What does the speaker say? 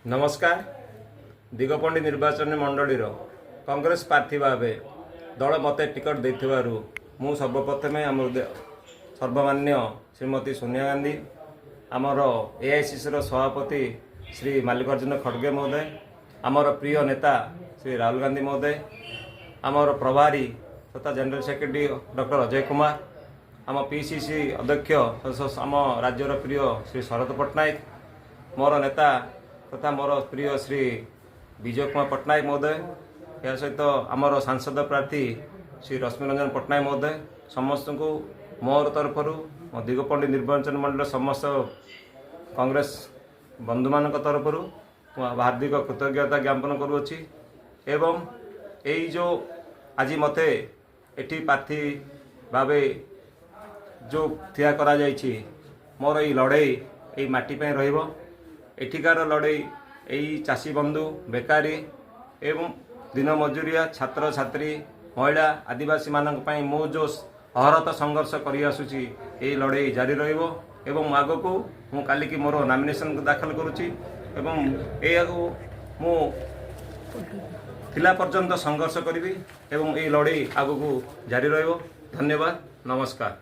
नमस्कार। दिगपंडी निर्वाचन मंडली कांग्रेस प्रार्थी भाव दल मत टिकट देथिबारु मु सर्वप्रथमे आम सर्वमान्य श्रीमती सोनिया गांधी, आमर एआईसीसी सभापति श्री मल्लिकार्जुन खड़गे महोदय, आमर प्रिय नेता श्री राहुल गांधी महोदय, आमर प्रभारी तथा general secretary doctor Ajay Kumar, आम पीसीसी अध्यक्ष आम राज्यर प्रिय श्री शरद पट्टनायक, मोर नेता तथा मोर प्रिय श्री विजय कुमार पट्टनायक महोदय, या सहित आमर सांसद प्रार्थी श्री रश्मि रंजन पट्टनायक महोदय, समस्त को मोर तरफ मो दिगपंडी निर्वाचन मंडल समस्त कांग्रेस बंधु मान तरफ हार्दिक कृतज्ञता ज्ञापन करुच्ची। एवं यही जो आज मते एठी प्रार्थी भावे जो ठिया करा जायछि, मोर ये लड़ाई यही माटी पे रहिबो। एठिकार लड़ाई यही चाषी बंधु बेकारी एवं दिन मजूरिया छात्र छात्री महिला आदिवासी मानक पई मो जो अहरत संघर्ष करि आसुची यही लड़ाई जारी रहिबो। एवं आगो को मु काली की मोर नॉमिनेशन दाखल करुची एवं ए आगो मु थिला पर्यंत संघर्ष करी एवं ये लड़ाई आगो को जारी रहिबो। धन्यवाद, नमस्कार।